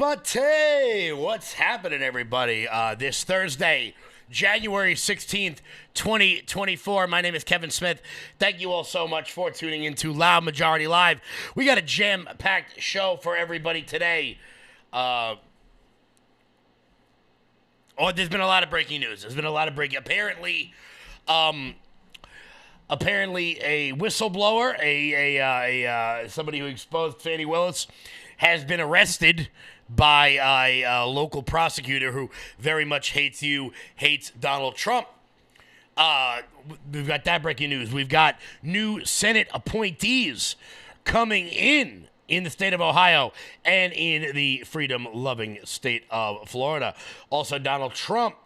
everybody. What's happening, everybody? This Thursday, January 16th, 2024. My name is Kevin Smith. Thank you all so much for tuning into Loud Majority Live. We got a jam-packed show for everybody today. There's been a lot of breaking news. Apparently, a whistleblower, somebody who exposed Fannie Willis, has been arrested by a local prosecutor who very much hates Donald Trump. We've got that breaking news. We've got new Senate appointees coming in the state of Ohio and in the freedom-loving state of Florida. Also, Donald Trump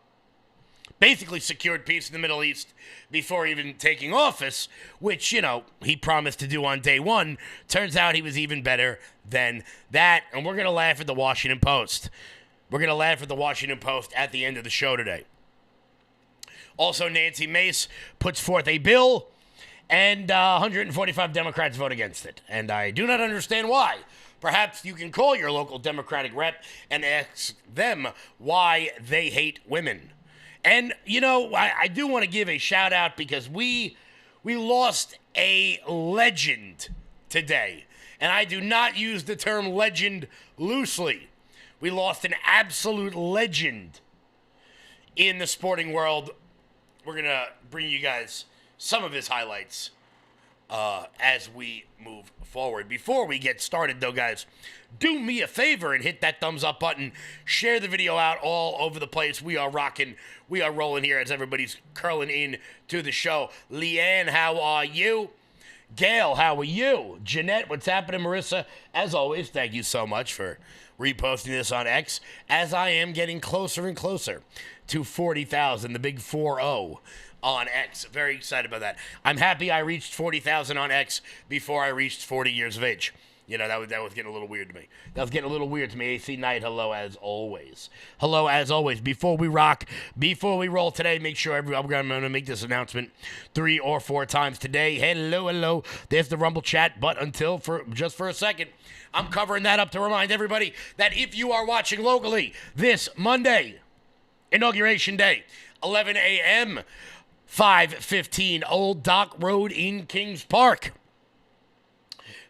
basically secured peace in the Middle East before even taking office, which, he promised to do on day one. Turns out he was even better than that, and we're going to laugh at the Washington Post. We're going to laugh at the Washington Post at the end of the show today. Also, Nancy Mace puts forth a bill, and 145 Democrats vote against it, and I do not understand why. Perhaps you can call your local Democratic rep and ask them why they hate women. And, I do want to give a shout out because we lost a legend today. And I do not use the term legend loosely. We lost an absolute legend in the sporting world. We're going to bring you guys some of his highlights as we move forward. Before we get started, though, guys, do me a favor and hit that thumbs up button. Share the video out all over the place. We are rocking. We are rolling here as everybody's curling in to the show. Leanne, how are you? Gail, how are you? Jeanette, what's happening? Marissa, as always, thank you so much for reposting this on X, as I am getting closer and closer to 40,000, the big 4-0 on X. Very excited about that. I'm happy I reached 40,000 on X before I reached 40 years of age. That was getting a little weird to me. AC Knight, hello as always. Hello as always. Before we roll today, make sure I'm going to make this announcement 3 or 4 times today. Hello. There's the Rumble chat, but just for a second, I'm covering that up to remind everybody that if you are watching locally this Monday, Inauguration Day, 11 a.m., 515 Old Dock Road in Kings Park.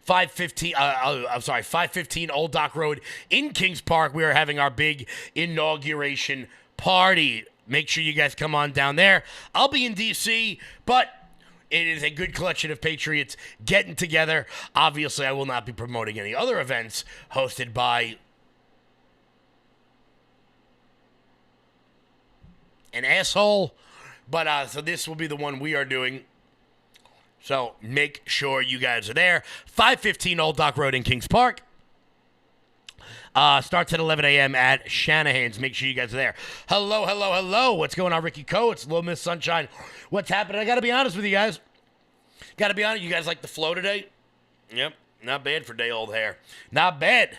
515 Old Dock Road in Kings Park. We are having our big inauguration party. Make sure you guys come on down there. I'll be in D.C., but it is a good collection of patriots getting together. Obviously, I will not be promoting any other events hosted by an asshole. But so this will be the one we are doing. So make sure you guys are there. 515 Old Dock Road in Kings Park. Starts at 11 a.m. at Shanahan's. Make sure you guys are there. Hello. What's going on, Ricky Coe? It's Little Miss Sunshine. What's happening? I got to be honest with you guys. You guys like the flow today? Yep. Not bad for day old hair. Not bad.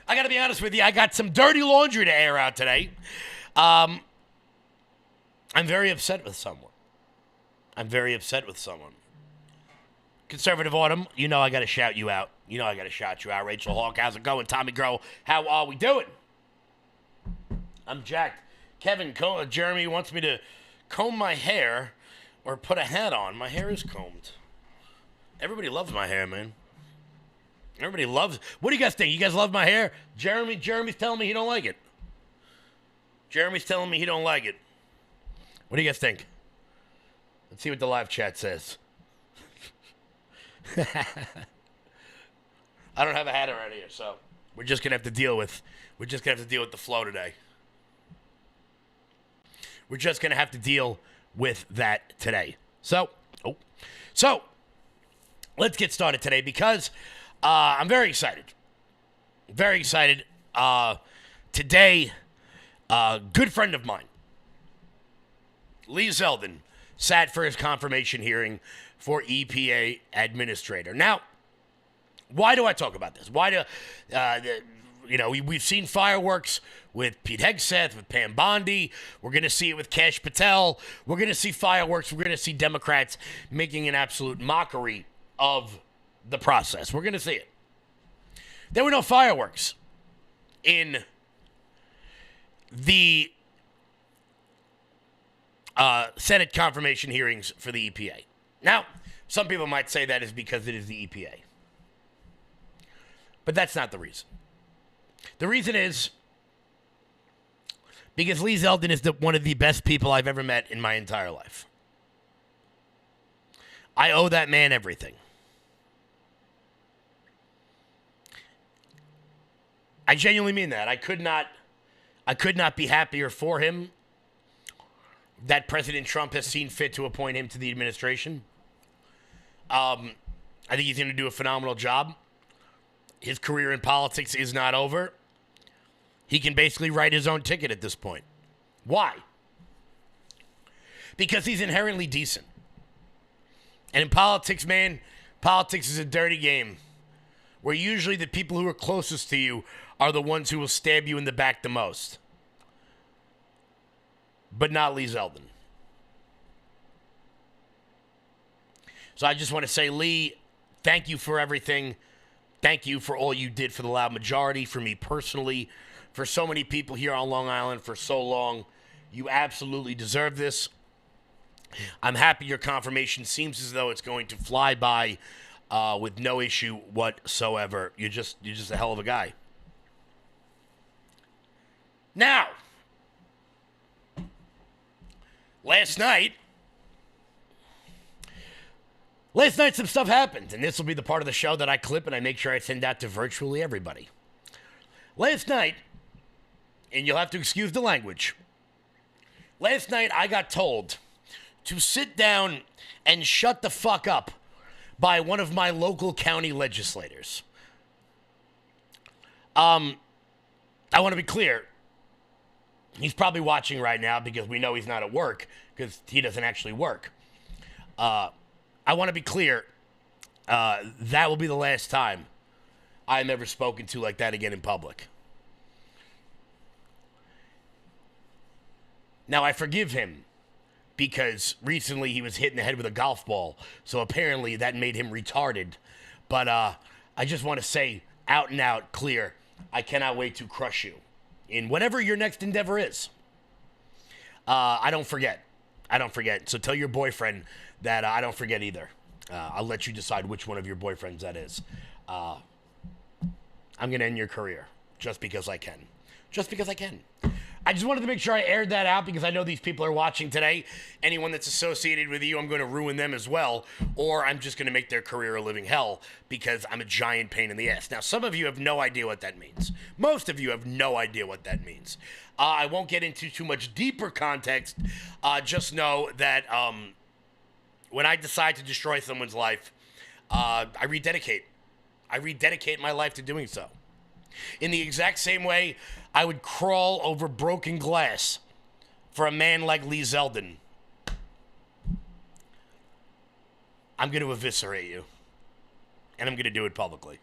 I got to be honest with you. I got some dirty laundry to air out today. I'm very upset with someone. Conservative Autumn, I got to shout you out. Rachel Hawk, how's it going? Tommy Groh, how are we doing? I'm jacked. Kevin, Jeremy wants me to comb my hair or put a hat on. My hair is combed. Everybody loves my hair, man. Everybody loves. What do you guys think? You guys love my hair? Jeremy's telling me he don't like it. What do you guys think? Let's see what the live chat says. I don't have a hat around here, so we're just gonna have to deal with the flow today. We're just gonna have to deal with that today. So let's get started today because I'm very excited. Today, a good friend of mine, Lee Zeldin, sat for his confirmation hearing for EPA administrator. Now, why do I talk about this? We've seen fireworks with Pete Hegseth, with Pam Bondi. We're going to see it with Kash Patel. We're going to see fireworks. We're going to see Democrats making an absolute mockery of the process. We're going to see it. There were no fireworks in the Senate confirmation hearings for the EPA. Now, some people might say that is because it is the EPA. But that's not the reason. The reason is because Lee Zeldin is one of the best people I've ever met in my entire life. I owe that man everything. I genuinely mean that. I could not be happier for him that President Trump has seen fit to appoint him to the administration. I think he's going to do a phenomenal job. His career in politics is not over. He can basically write his own ticket at this point. Why? Because he's inherently decent. And in politics, man, politics is a dirty game where usually the people who are closest to you are the ones who will stab you in the back the most. But not Lee Zeldin. So I just want to say, Lee, thank you for everything. Thank you for all you did for the loud majority, for me personally, for so many people here on Long Island for so long. You absolutely deserve this. I'm happy your confirmation seems as though it's going to fly by with no issue whatsoever. You're just a hell of a guy. Now, last night some stuff happened, and this will be the part of the show that I clip and I make sure I send out to virtually everybody. Last night, and you'll have to excuse the language, last night I got told to sit down and shut the fuck up by one of my local county legislators. I want to be clear. He's probably watching right now because we know he's not at work because he doesn't actually work. I want to be clear. That will be the last time I'm ever spoken to like that again in public. Now, I forgive him because recently he was hit in the head with a golf ball, so apparently that made him retarded. But I just want to say out and out, clear, I cannot wait to crush you in whatever your next endeavor is. I don't forget. So tell your boyfriend that I don't forget either. I'll let you decide which one of your boyfriends that is. I'm going to end your career just because I can. Just because I can. I just wanted to make sure I aired that out because I know these people are watching today. Anyone that's associated with you, I'm going to ruin them as well, or I'm just going to make their career a living hell because I'm a giant pain in the ass. Now, some of you have no idea what that means. Most of you have no idea what that means. I won't get into too much deeper context. Just know that when I decide to destroy someone's life, I rededicate. I rededicate my life to doing so. In the exact same way, I would crawl over broken glass for a man like Lee Zeldin. I'm going to eviscerate you. And I'm going to do it publicly.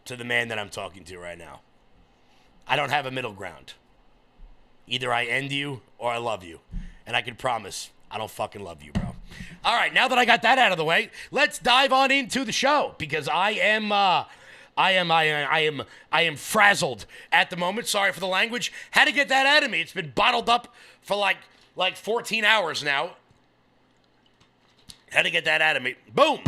To the man that I'm talking to right now. I don't have a middle ground. Either I end you or I love you. And I can promise I don't fucking love you, bro. All right, now that I got that out of the way, let's dive on into the show because I am frazzled at the moment. Sorry for the language. Had to get that out of me. It's been bottled up for like 14 hours now. Had to get that out of me. Boom.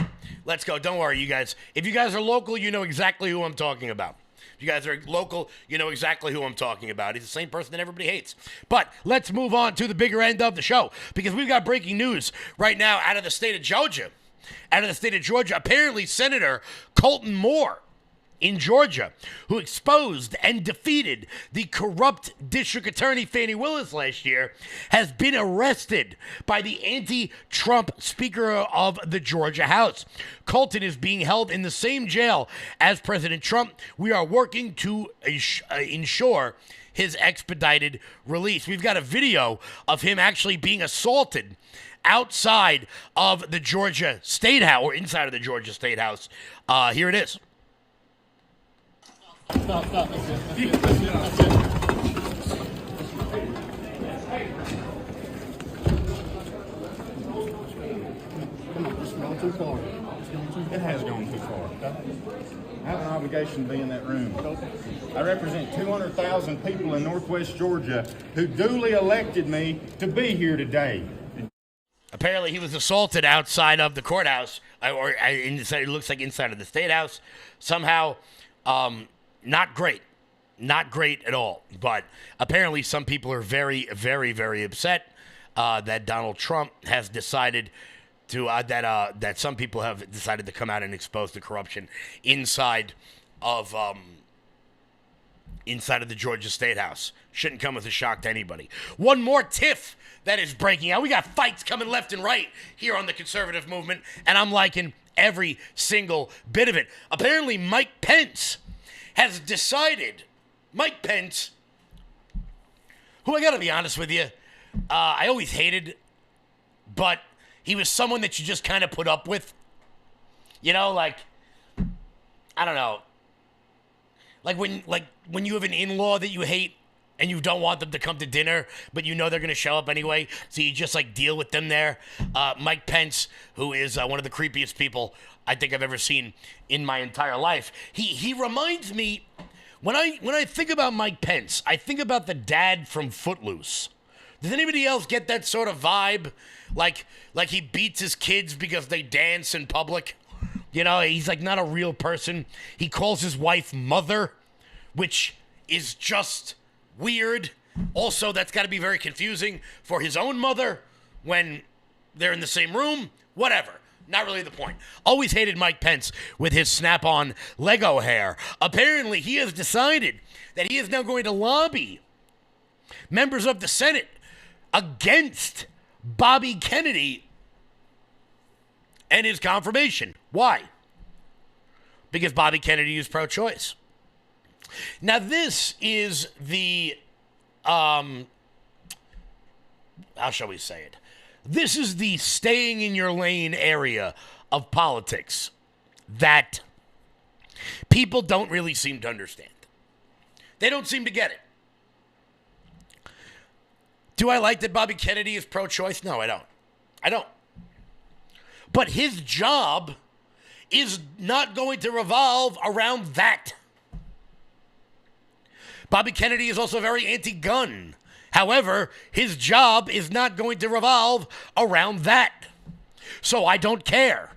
Let's go. Don't worry, you guys. If you guys are local, you know exactly who I'm talking about. If you guys are local, you know exactly who I'm talking about. He's the same person that everybody hates. But let's move on to the bigger end of the show because we've got breaking news right now out of the state of Georgia. Apparently Senator Colton Moore in Georgia, who exposed and defeated the corrupt district attorney Fani Willis last year, has been arrested by the anti-Trump Speaker of the Georgia House. Colton is being held in the same jail as President Trump. We are working to ensure his expedited release. We've got a video of him actually being assaulted outside of the Georgia State House, or inside of the Georgia State House. Here it is. Stop. That's it. That's it. Come on, it's gone too far. It has gone too far. I have an obligation to be in that room. I represent 200,000 people in Northwest Georgia who duly elected me to be here today. Apparently, he was assaulted outside of the courthouse, it looks like inside of the State House. Somehow, not great. Not great at all. But apparently, some people are very, very, very upset that Donald Trump has decided to, that some people have decided to come out and expose the corruption inside of the Georgia State House. Shouldn't come as a shock to anybody. One more tiff that is breaking out. We got fights coming left and right here on the conservative movement, and I'm liking every single bit of it. Apparently, Mike Pence has decided, who I gotta be honest with you, I always hated, but he was someone that you just kind of put up with. You know, like, I don't know. Like when you have an in-law that you hate and you don't want them to come to dinner, but you know they're going to show up anyway, so you just like deal with them there. Mike Pence, who is one of the creepiest people I think I've ever seen in my entire life. He reminds me, when I think about Mike Pence, I think about the dad from Footloose. Does anybody else get that sort of vibe? Like he beats his kids because they dance in public? You know, he's like not a real person. He calls his wife mother, which is just weird. Also, that's got to be very confusing for his own mother when they're in the same room. Whatever. Not really the point. Always hated Mike Pence with his snap-on Lego hair. Apparently, he has decided that he is now going to lobby members of the Senate against Bobby Kennedy and his confirmation. Why? Because Bobby Kennedy is pro-choice. Now, this is the, how shall we say it? This is the staying in your lane area of politics that people don't really seem to understand. They don't seem to get it. Do I like that Bobby Kennedy is pro-choice? No, I don't. I don't. But his job is not going to revolve around that. Bobby Kennedy is also very anti-gun. However, his job is not going to revolve around that. So I don't care.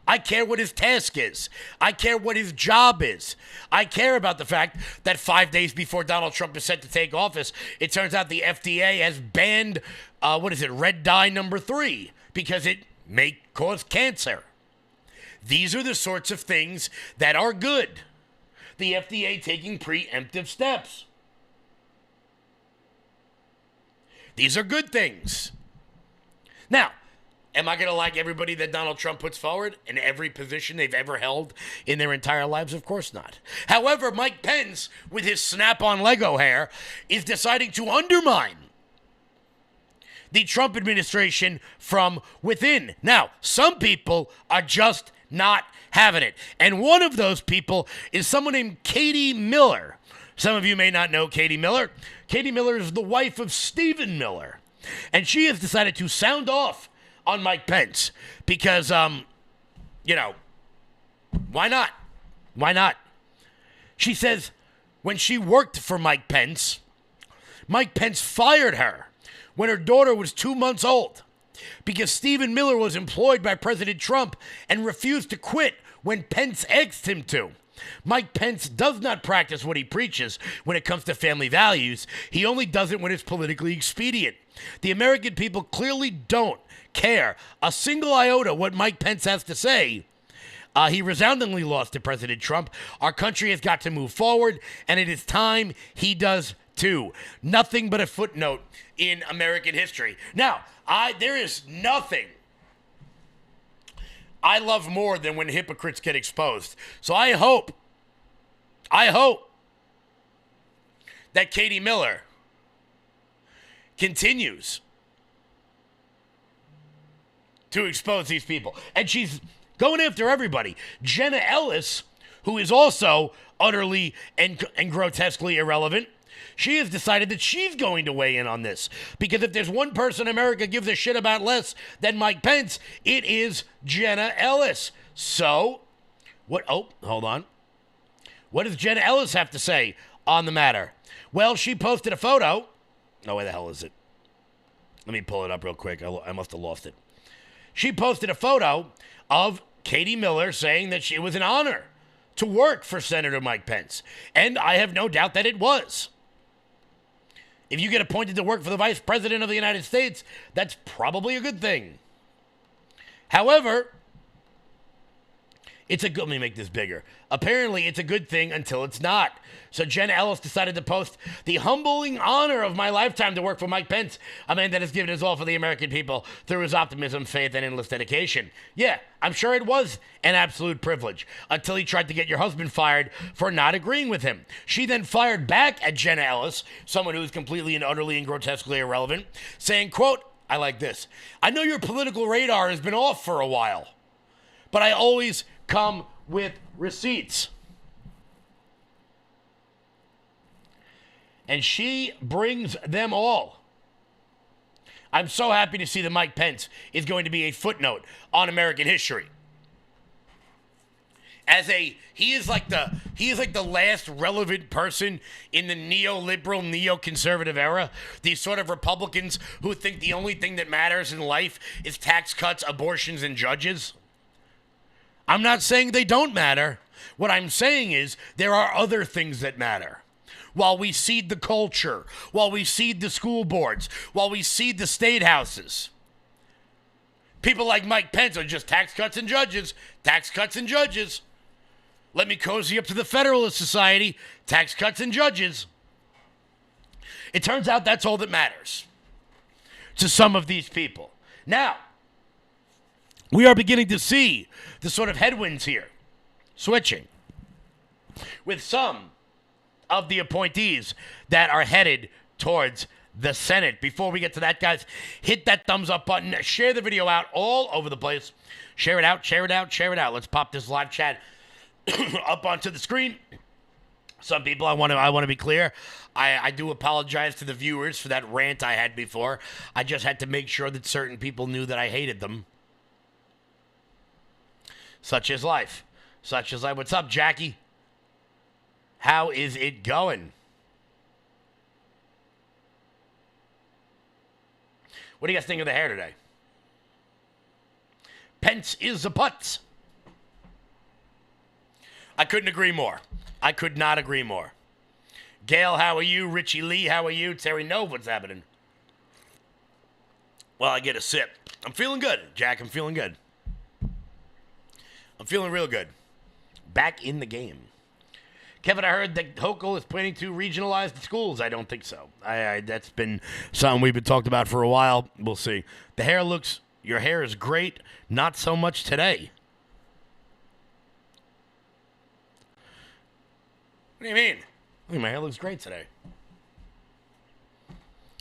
I care what his task is. I care what his job is. I care about the fact that 5 days before Donald Trump is set to take office, it turns out the FDA has banned, red dye number 3, because it may cause cancer. These are the sorts of things that are good. The FDA taking preemptive steps. These are good things. Now, am I going to like everybody that Donald Trump puts forward in every position they've ever held in their entire lives? Of course not. However, Mike Pence, with his snap-on Lego hair, is deciding to undermine the Trump administration from within. Now, some people are just not having it. And one of those people is someone named Katie Miller. Some of you may not know Katie Miller. Katie Miller is the wife of Stephen Miller. And she has decided to sound off on Mike Pence because, why not? Why not? She says when she worked for Mike Pence fired her when her daughter was 2 months old because Stephen Miller was employed by President Trump and refused to quit when Pence asked him to. Mike Pence does not practice what he preaches when it comes to family values. He only does it when it's politically expedient. The American people clearly don't care a single iota what Mike Pence has to say. He resoundingly lost to President Trump. Our country has got to move forward, and it is time he does too. Nothing but a footnote in American history. Now, there is nothing I love more than when hypocrites get exposed. So I hope that Katie Miller continues to expose these people. And she's going after everybody. Jenna Ellis, who is also utterly and grotesquely irrelevant, she has decided that she's going to weigh in on this. Because if there's one person America gives a shit about less than Mike Pence, it is Jenna Ellis. So, hold on. What does Jenna Ellis have to say on the matter? Well, she posted a photo. Oh, where the hell is it? Let me pull it up real quick. I must have lost it. She posted a photo of Katie Miller saying that it was an honor to work for Senator Mike Pence. And I have no doubt that it was. If you get appointed to work for the Vice President of the United States, that's probably a good thing. However, let me make this bigger. Apparently, it's a good thing until it's not. So Jenna Ellis decided to post the humbling honor of my lifetime to work for Mike Pence, a man that has given his all for the American people through his optimism, faith, and endless dedication. Yeah, I'm sure it was an absolute privilege until he tried to get your husband fired for not agreeing with him. She then fired back at Jenna Ellis, someone who is completely and utterly and grotesquely irrelevant, saying, quote, I like this. I know your political radar has been off for a while, but I always come with receipts. And she brings them all. I'm so happy to see that Mike Pence is going to be a footnote on American history. He is like the last relevant person in the neoliberal, neoconservative era. These sort of Republicans who think the only thing that matters in life is tax cuts, abortions, and judges. I'm not saying they don't matter. What I'm saying is there are other things that matter. While we seed the culture, while we seed the school boards, while we seed the state houses, people like Mike Pence are just tax cuts and judges, tax cuts and judges. Let me cozy up to the Federalist Society, tax cuts and judges. It turns out that's all that matters to some of these people. Now, we are beginning to see the sort of headwinds here switching with some of the appointees that are headed towards the Senate. Before we get to that, guys, hit that thumbs up button. Share the video out all over the place. Share it out, share it out, share it out. Let's pop this live chat up onto the screen. Some people, I want to be clear. I do apologize to the viewers for that rant I had before. I just had to make sure that certain people knew that I hated them. Such is life. Such is life. What's up, Jackie? How is it going? What do you guys think of the hair today? Pence is a putz. I couldn't agree more. I could not agree more. Gail, how are you? Richie Lee, how are you? Terry Nove, what's happening? Well, I get a sip. I'm feeling good, Jack. I'm feeling good. I'm feeling real good. Back in the game. Kevin, I heard that Hochul is planning to regionalize the schools. I don't think so. That's been something we've been talking about for a while. We'll see. Your hair is great. Not so much today. What do you mean? I think my hair looks great today.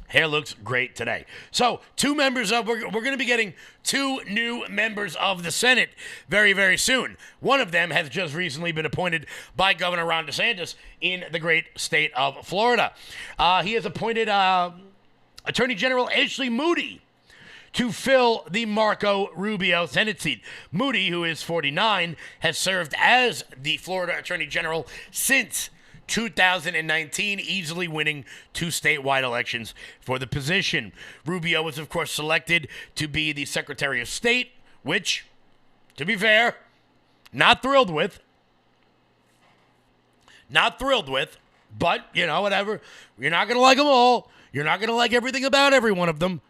Hair looks great today. So, we're going to be getting 2 new members of the Senate very, very soon. One of them has just recently been appointed by Governor Ron DeSantis in the great state of Florida. He has appointed Attorney General Ashley Moody to fill the Marco Rubio Senate seat. Moody, who is 49, has served as the Florida Attorney General since 2019, easily winning 2 statewide elections for the position. Rubio was, of course, selected to be the Secretary of State, which, to be fair, not thrilled with. Not thrilled with, but, whatever. You're not going to like them all. You're not going to like everything about every one of them.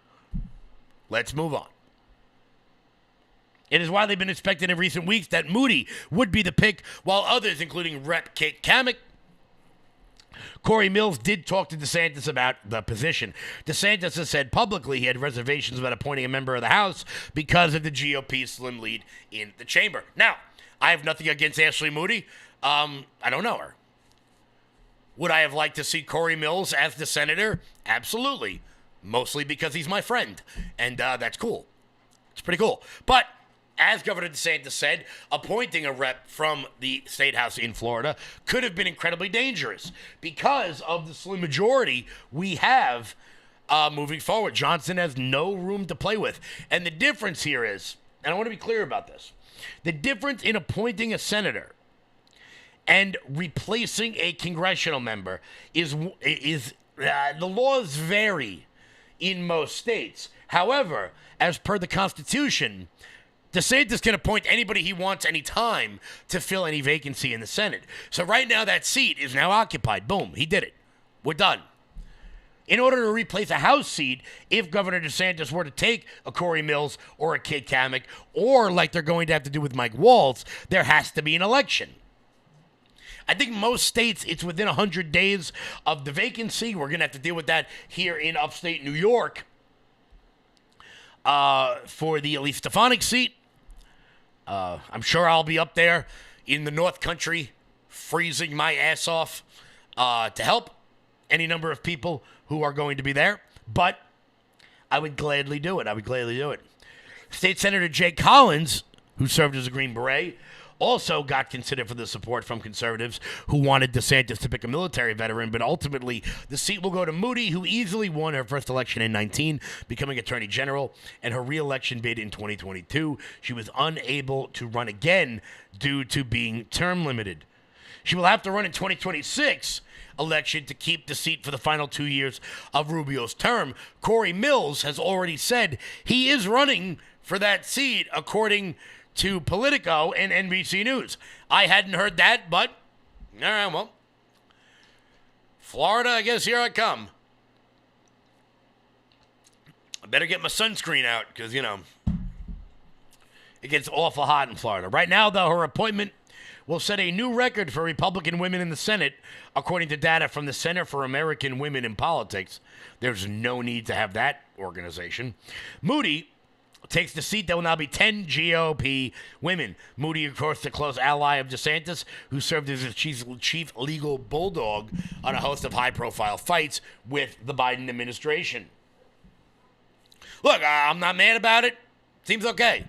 Let's move on. It is widely been expected in recent weeks that Moody would be the pick, while others, including Rep. Kate Kamek, Corey Mills, did talk to DeSantis about the position. DeSantis has said publicly he had reservations about appointing a member of the House because of the GOP's slim lead in the chamber. Now, I have nothing against Ashley Moody. I don't know her. Would I have liked to see Corey Mills as the senator? Absolutely. Mostly because he's my friend. And that's cool. It's pretty cool. But as Governor DeSantis said, appointing a rep from the state house in Florida could have been incredibly dangerous because of the slim majority we have moving forward. Johnson has no room to play with. And the difference here is, and I want to be clear about this, the difference in appointing a senator And replacing a congressional member is the laws vary in most states. However, as per the Constitution, DeSantis can appoint anybody he wants anytime to fill any vacancy in the Senate. So right now that seat is now occupied. Boom, he did it. We're done. In order to replace a House seat, if Governor DeSantis were to take a Corey Mills or a Kid Kamek, or like they're going to have to do with Mike Waltz, there has to be an election. I think most states, it's within 100 days of the vacancy. We're going to have to deal with that here in upstate New York for the Elise Stefanik seat. I'm sure I'll be up there in the North Country freezing my ass off to help any number of people who are going to be there. But I would gladly do it. State Senator Jay Collins, who served as a Green Beret, also got considered for the support from conservatives who wanted DeSantis to pick a military veteran, but ultimately the seat will go to Moody, who easily won her first election in 19, becoming Attorney General, and her re-election bid in 2022. She was unable to run again due to being term limited. She will have to run in 2026 election to keep the seat for the final 2 years of Rubio's term. Corey Mills has already said he is running for that seat, according to Politico and NBC News. I hadn't heard that, but all right, well, Florida, I guess here I come. I better get my sunscreen out because, you know, it gets awful hot in Florida. Right now, though, her appointment will set a new record for Republican women in the Senate, according to data from the Center for American Women in Politics. There's no need to have that organization. Moody takes the seat that will now be 10 GOP women. Moody, of course, the close ally of DeSantis, who served as his chief legal bulldog on a host of high-profile fights with the Biden administration. Look, I'm not mad about it. Seems okay.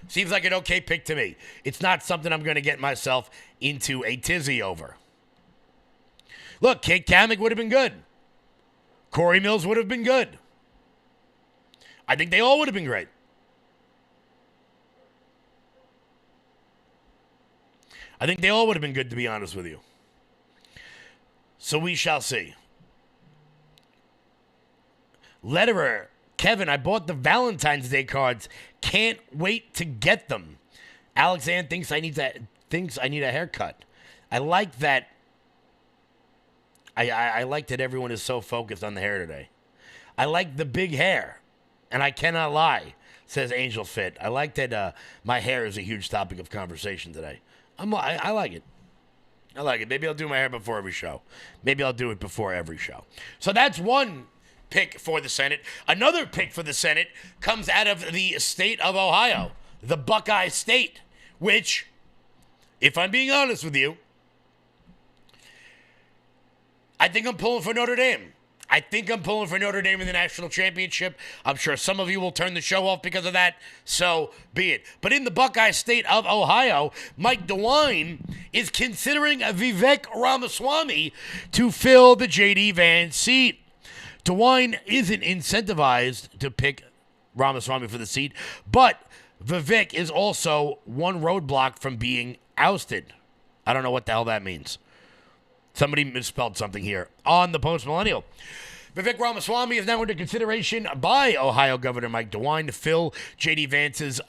Seems like an okay pick to me. It's not something I'm going to get myself into a tizzy over. Look, Kate Kamek would have been good. Corey Mills would have been good. I think they all would have been great. I think they all would have been good, to be honest with you. So we shall see. Letterer, Kevin, I bought the Valentine's Day cards. Can't wait to get them. Alex Ann thinks I need a haircut. I like that. I like that everyone is so focused on the hair today. I like the big hair, and I cannot lie, says Angel Fit. I like that my hair is a huge topic of conversation today. I like it. I like it. Maybe I'll do my hair before every show. Maybe I'll do it before every show. So that's one pick for the Senate. Another pick for the Senate comes out of the state of Ohio, the Buckeye State, which, if I'm being honest with you, I think I'm pulling for Notre Dame. I think I'm pulling for Notre Dame in the national championship. I'm sure some of you will turn the show off because of that, so be it. But in the Buckeye State of Ohio, Mike DeWine is considering Vivek Ramaswamy to fill the J.D. Vance seat. DeWine isn't incentivized to pick Ramaswamy for the seat, but Vivek is also one roadblock from being ousted. I don't know what the hell that means. Somebody misspelled something here on the Post Millennial. Vivek Ramaswamy is now under consideration by Ohio Governor Mike DeWine to fill J.D. Vance's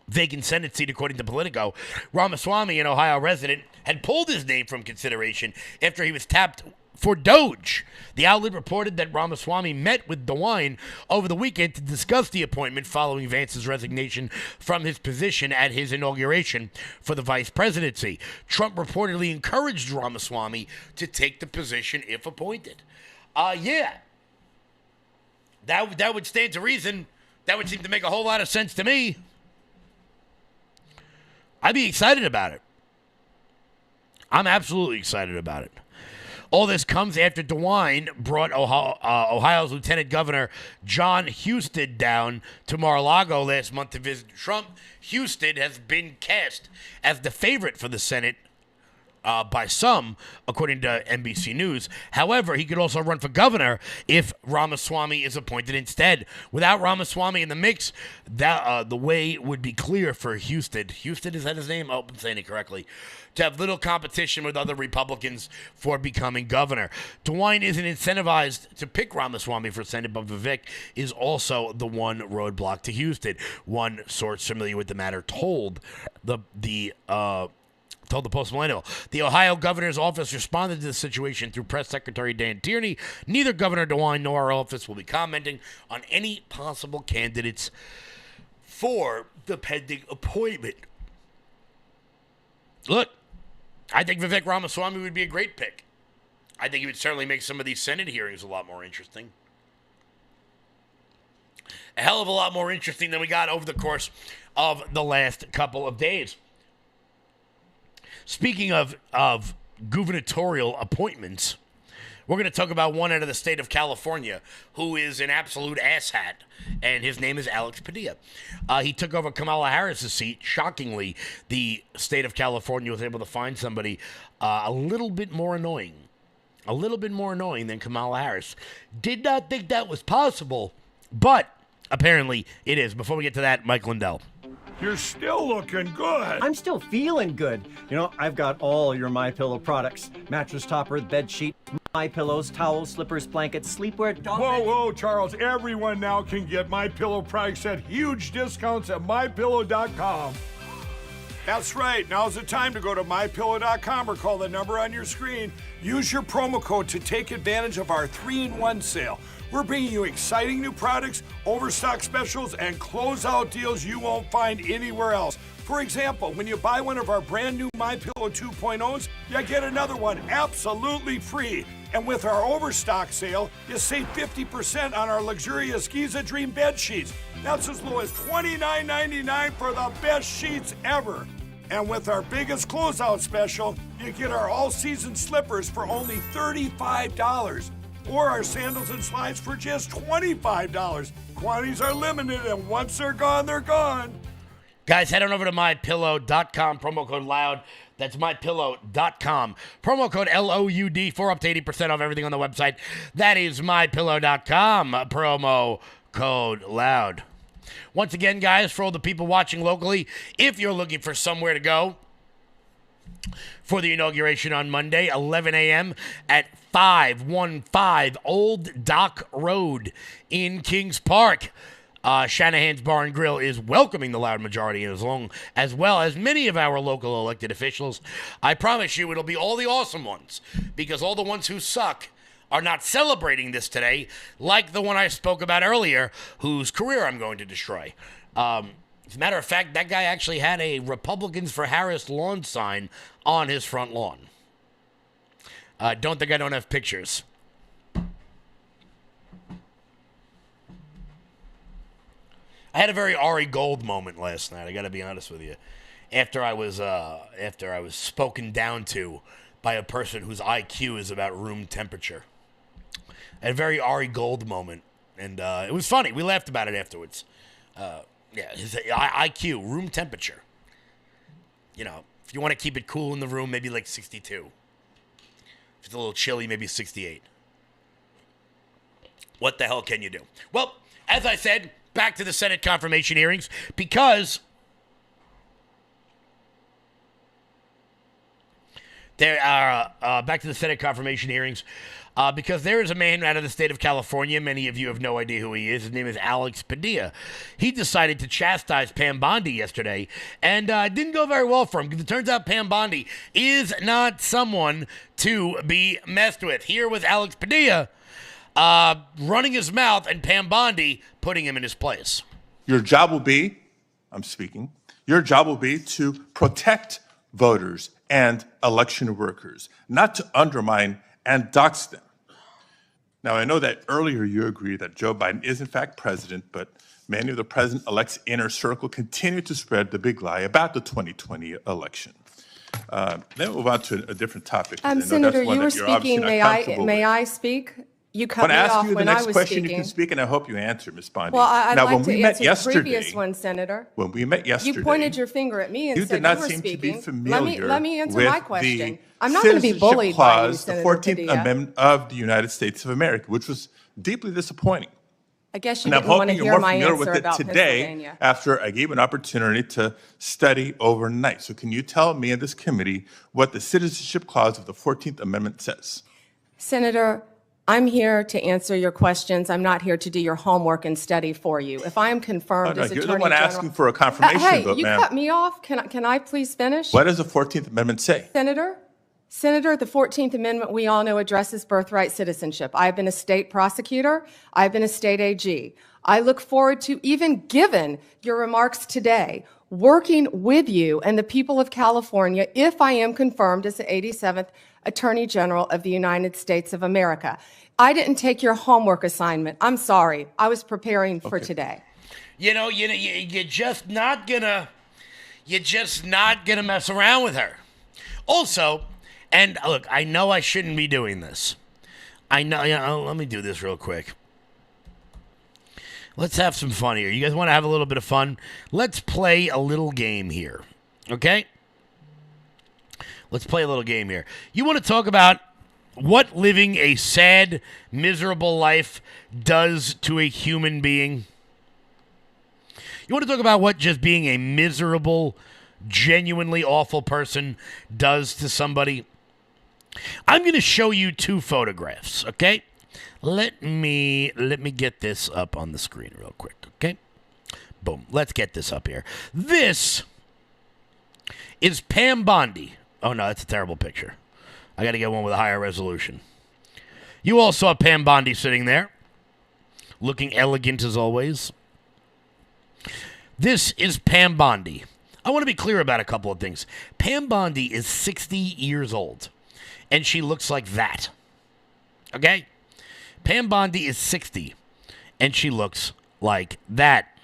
vacant Senate seat, according to Politico. Ramaswamy, an Ohio resident, had pulled his name from consideration after he was tapped for Doge. The outlet reported that Ramaswamy met with DeWine over the weekend to discuss the appointment following Vance's resignation from his position at his inauguration for the vice presidency. Trump reportedly encouraged Ramaswamy to take the position if appointed. That would stand to reason. That would seem to make a whole lot of sense to me. I'd be excited about it. I'm absolutely excited about it. All this comes after DeWine brought Ohio's Lieutenant Governor John Husted down to Mar-a-Lago last month to visit Trump. Husted has been cast as the favorite for the Senate by some, according to NBC News. However, he could also run for governor if Ramaswamy is appointed instead. Without Ramaswamy in the mix, that the way would be clear for Houston. Houston, is that his name? Oh, I'm saying it correctly. To have little competition with other Republicans for becoming governor. DeWine isn't incentivized to pick Ramaswamy for Senate, but Vivek is also the one roadblock to Houston. One source familiar with the matter told the Post Millennial. The Ohio governor's office responded to the situation through Press Secretary Dan Tierney. Neither Governor DeWine nor our office will be commenting on any possible candidates for the pending appointment. Look, I think Vivek Ramaswamy would be a great pick. I think he would certainly make some of these Senate hearings a lot more interesting. A hell of a lot more interesting than we got over the course of the last couple of days. Speaking of gubernatorial appointments, we're going to talk about one out of the state of California who is an absolute asshat, and his name is Alex Padilla. He took over Kamala Harris's seat. Shockingly, the state of California was able to find somebody a little bit more annoying than Kamala Harris. Did not think that was possible, but apparently it is. Before we get to that, Mike Lindell. You're still looking good. I'm still feeling good. You know, I've got all your MyPillow products. Mattress topper, bed sheet, MyPillows, towels, slippers, blankets, sleepwear, dog Whoa, Charles. Everyone now can get MyPillow products at huge discounts at MyPillow.com. That's right. Now's the time to go to MyPillow.com or call the number on your screen. Use your promo code to take advantage of our 3-in-1 sale. We're bringing you exciting new products, overstock specials, and closeout deals you won't find anywhere else. For example, when you buy one of our brand new MyPillow 2.0s, you get another one absolutely free. And with our overstock sale, you save 50% on our luxurious Giza Dream bed sheets. That's as low as $29.99 for the best sheets ever. And with our biggest closeout special, you get our all-season slippers for only $35. Or our sandals and slides for just $25. Quantities are limited, and once they're gone, they're gone. Guys, head on over to MyPillow.com, promo code LOUD. That's MyPillow.com. Promo code LOUD for up to 80% off everything on the website. That is MyPillow.com, promo code LOUD. Once again, guys, for all the people watching locally, if you're looking for somewhere to go for the inauguration on Monday, 11 a.m. at 515 Old Dock Road in Kings Park. Shanahan's Bar and Grill is welcoming the loud majority as well as many of our local elected officials. I promise you it'll be all the awesome ones, because all the ones who suck are not celebrating this today, like the one I spoke about earlier, whose career I'm going to destroy. As a matter of fact, that guy actually had a Republicans for Harris lawn sign on his front lawn. Don't think I don't have pictures. I had a very Ari Gold moment last night. I got to be honest with you. After I was spoken down to by a person whose IQ is about room temperature. I had a very Ari Gold moment, and it was funny. We laughed about it afterwards. His IQ, room temperature. You know, if you want to keep it cool in the room, maybe like 62. If it's a little chilly, maybe 68. What the hell can you do? Well, as I said, back to the Senate confirmation hearings, because there are back to the Senate confirmation hearings. Because there is a man out of the state of California, many of you have no idea who he is. His name is Alex Padilla. He decided to chastise Pam Bondi yesterday, and it didn't go very well for him, because it turns out Pam Bondi is not someone to be messed with. Here was Alex Padilla running his mouth, and Pam Bondi putting him in his place. Your job will be, your job will be to protect voters and election workers, not to undermine and dox them. Now, I know that earlier you agreed that Joe Biden is in fact president, but many of the president-elect's inner circle continue to spread the big lie about the 2020 election. Then we'll move on to a different topic. Senator, you were speaking. May I speak? You cut When me I ask off you the when I next was question, speaking. you can speak, and I hope you answer, Ms. Bondi. Well, I'd now, like when to we met answer yesterday, the previous one, Senator. when we met yesterday, You pointed your finger at me and you said did not you were seem speaking. to be familiar Let me answer with my question. the I'm not going to be Citizenship bullied by you, Clause, the Senator 14th Padilla. Amendment of the United States of America, which was deeply disappointing. I guess you And I'm didn't want to hoping you're hear more my familiar answer with it about today Pennsylvania. after I gave an opportunity to study overnight. So can you tell me and this committee what the Citizenship Clause of the 14th Amendment says? Senator, I'm here to answer your questions. I'm not here to do your homework and study for you. If I am confirmed No, as you're Attorney the one General, asking for a confirmation hey, vote, you ma'am. cut me off. Can I please finish? What does the 14th Amendment say? Senator, the 14th Amendment, we all know, addresses birthright citizenship. I've been a state prosecutor. I've been a state AG. I look forward to, even given your remarks today, working with you and the people of California if I am confirmed as the 87th Attorney General of the United States of America. I didn't take your homework assignment. I'm sorry. I was preparing for today. You're just not gonna mess around with her. Also, and look, I know I shouldn't be doing this. I know, let me do this real quick. Let's have some fun here. You guys want to have a little bit of fun? Let's play a little game here. Okay? Let's play a little game here. You want to talk about what living a sad, miserable life does to a human being? You want to talk about what just being a miserable, genuinely awful person does to somebody? I'm going to show you two photographs, okay? Let me get this up on the screen real quick, okay? Boom. Let's get this up here. This is Pam Bondi. Oh, no, that's a terrible picture. I got to get one with a higher resolution. You all saw Pam Bondi sitting there, looking elegant as always. This is Pam Bondi. I want to be clear about a couple of things. Pam Bondi is 60 years old, and she looks like that. Okay? Pam Bondi is 60, and she looks like that.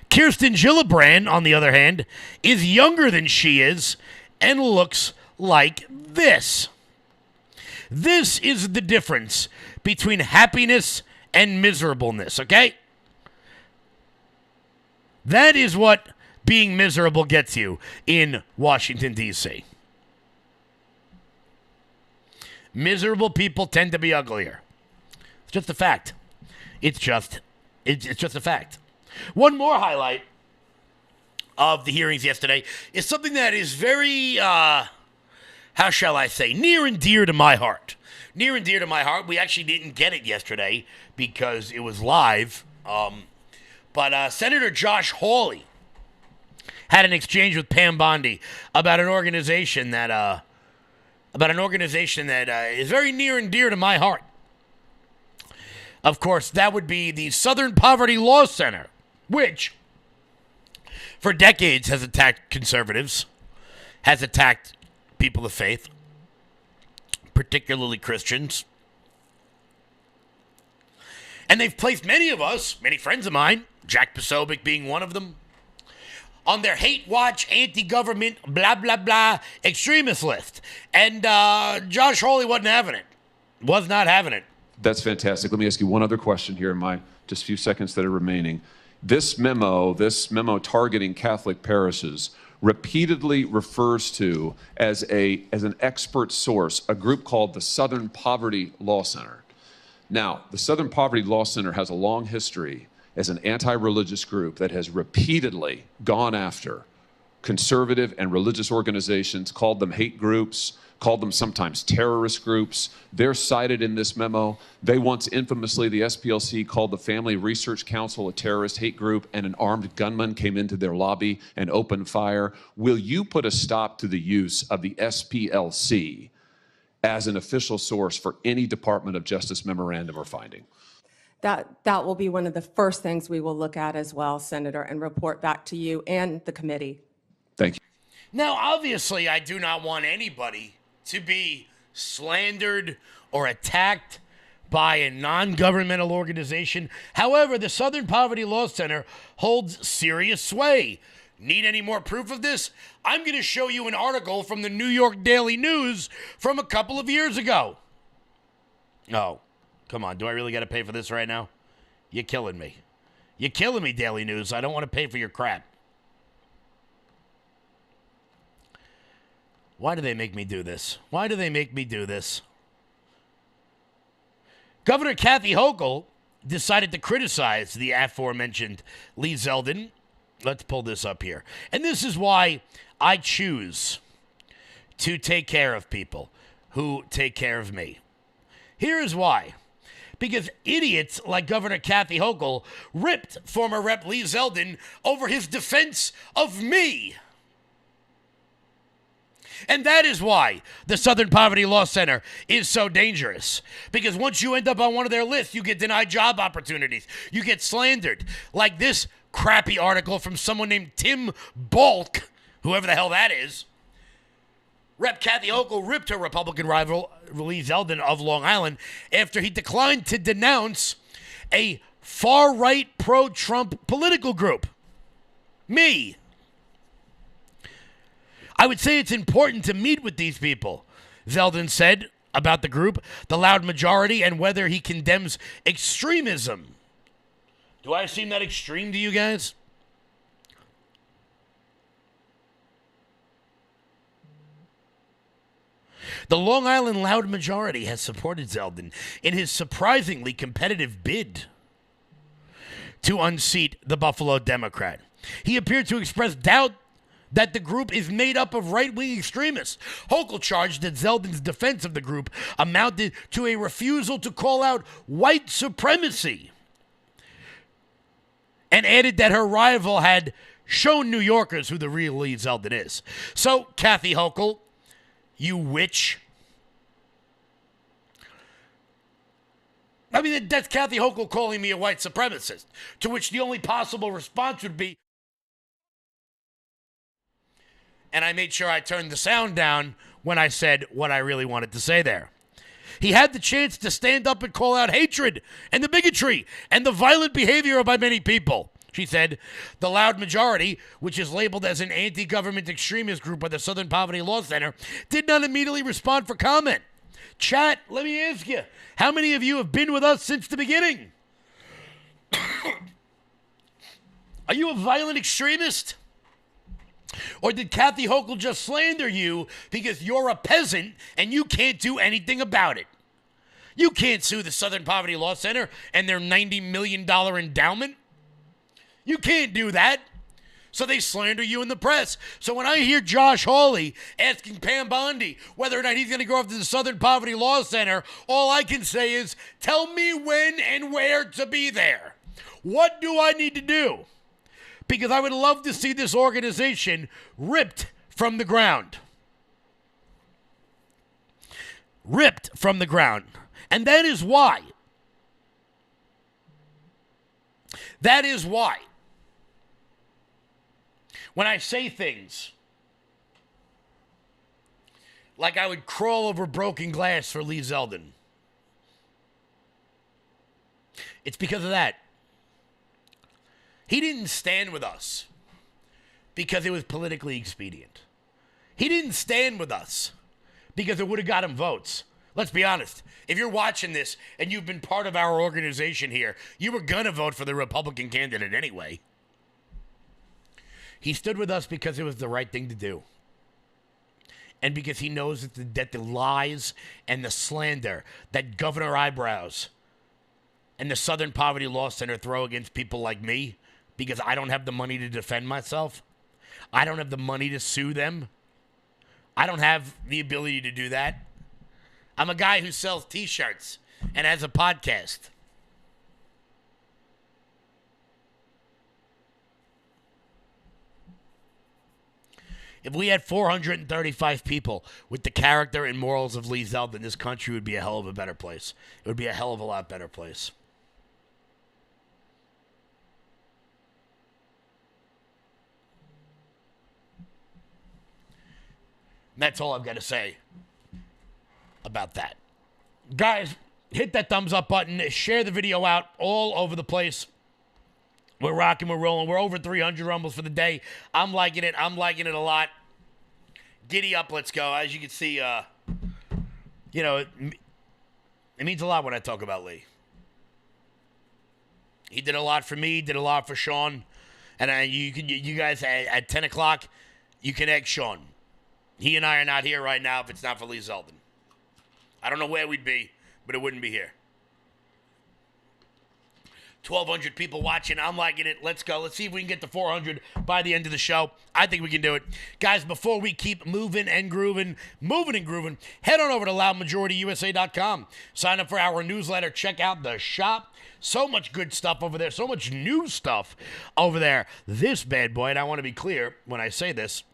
Kirsten Gillibrand, on the other hand, is younger than she is and looks like this. This is the difference between happiness and miserableness, okay? That is what being miserable gets you in Washington, D.C. Miserable people tend to be uglier. It's just a fact. It's just a fact. One more highlight of the hearings yesterday is something that is very, how shall I say, near and dear to my heart. Near and dear to my heart. We actually didn't get it yesterday because it was live. But Senator Josh Hawley had an exchange with Pam Bondi about an organization that is very near and dear to my heart. Of course, that would be the Southern Poverty Law Center, which for decades has attacked conservatives, has attacked people of faith, particularly Christians. And they've placed many of us, many friends of mine, Jack Posobiec being one of them, on their hate watch, anti-government, blah, blah, blah, extremist list. And Josh Hawley wasn't having it. Was not having it. That's fantastic. Let me ask you one other question here in my just few seconds that are remaining. This memo targeting Catholic parishes repeatedly refers to as an expert source a group called the Southern Poverty Law Center. Now, the Southern Poverty Law Center has a long history as an anti-religious group that has repeatedly gone after conservative and religious organizations, called them hate groups, called them sometimes terrorist groups. They're cited in this memo. They once infamously, the SPLC called the Family Research Council a terrorist hate group, and an armed gunman came into their lobby and opened fire. Will you put a stop to the use of the SPLC as an official source for any Department of Justice memorandum or finding? That will be one of the first things we will look at as well, Senator, and report back to you and the committee. Thank you. Now, obviously, I do not want anybody to be slandered or attacked by a non-governmental organization. However, the Southern Poverty Law Center holds serious sway. Need any more proof of this? I'm going to show you an article from the New York Daily News from a couple of years ago. Oh, Come on, do I really got to pay for this right now? You're killing me. You're killing me, Daily News. I don't want to pay for your crap. Why do they make me do this? Why do they make me do this? Governor Kathy Hochul decided to criticize the aforementioned Lee Zeldin. Let's pull this up here. And this is why I choose to take care of people who take care of me. Here is why. Because idiots like Governor Kathy Hochul ripped former Rep. Lee Zeldin over his defense of me. And that is why the Southern Poverty Law Center is so dangerous. Because once you end up on one of their lists, you get denied job opportunities. You get slandered. Like this crappy article from someone named Tim Balk, whoever the hell that is. Rep. Kathy Hochul ripped her Republican rival, Lee Zeldin of Long Island, after he declined to denounce a far-right pro-Trump political group. Me. I would say it's important to meet with these people, Zeldin said about the group, the loud majority, and whether he condemns extremism. Do I seem that extreme to you guys? The Long Island loud majority has supported Zeldin in his surprisingly competitive bid to unseat the Buffalo Democrat. He appeared to express doubt that the group is made up of right-wing extremists. Hochul charged that Zeldin's defense of the group amounted to a refusal to call out white supremacy, and added that her rival had shown New Yorkers who the real Lee Zeldin is. So, Kathy Hochul, you witch. I mean, that's Kathy Hochul calling me a white supremacist, to which the only possible response would be, and I made sure I turned the sound down when I said what I really wanted to say there. He had the chance to stand up and call out hatred and the bigotry and the violent behavior by many people. She said, the loud majority, which is labeled as an anti-government extremist group by the Southern Poverty Law Center, did not immediately respond for comment. Chat, let me ask you, how many of you have been with us since the beginning? Are you a violent extremist? Or did Kathy Hochul just slander you because you're a peasant and you can't do anything about it? You can't sue the Southern Poverty Law Center and their $90 million endowment. You can't do that. So they slander you in the press. So when I hear Josh Hawley asking Pam Bondi whether or not he's going to go after the Southern Poverty Law Center, all I can say is, tell me when and where to be there. What do I need to do? Because I would love to see this organization ripped from the ground. Ripped from the ground. And that is why. That is why. When I say things like I would crawl over broken glass for Lee Zeldin, it's because of that. He didn't stand with us because it was politically expedient. He didn't stand with us because it would have got him votes. Let's be honest. If you're watching this and you've been part of our organization here, you were going to vote for the Republican candidate anyway. He stood with us because it was the right thing to do. And because he knows that the lies and the slander that Governor Eyebrows and the Southern Poverty Law Center throw against people like me, because I don't have the money to defend myself, I don't have the money to sue them, I don't have the ability to do that. I'm a guy who sells t-shirts and has a podcast. If we had 435 people with the character and morals of Lee Zeldin, this country would be a hell of a better place. It would be a hell of a lot better place. And that's all I've got to say about that. Guys, hit that thumbs up button. Share the video out all over the place. We're rocking, we're rolling. We're over 300 rumbles for the day. I'm liking it. I'm liking it a lot. Giddy up, let's go. As you can see, It means a lot when I talk about Lee. He did a lot for me, did a lot for Sean. And you guys, at 10 o'clock, you can egg Sean. He and I are not here right now if it's not for Lee Zeldin. I don't know where we'd be, but it wouldn't be here. 1,200 people watching. I'm liking it. Let's go. Let's see if we can get to 400 by the end of the show. I think we can do it. Guys, before we keep moving and grooving, head on over to loudmajorityusa.com. Sign up for our newsletter. Check out the shop. So much good stuff over there. So much new stuff over there. This bad boy, and I want to be clear when I say this.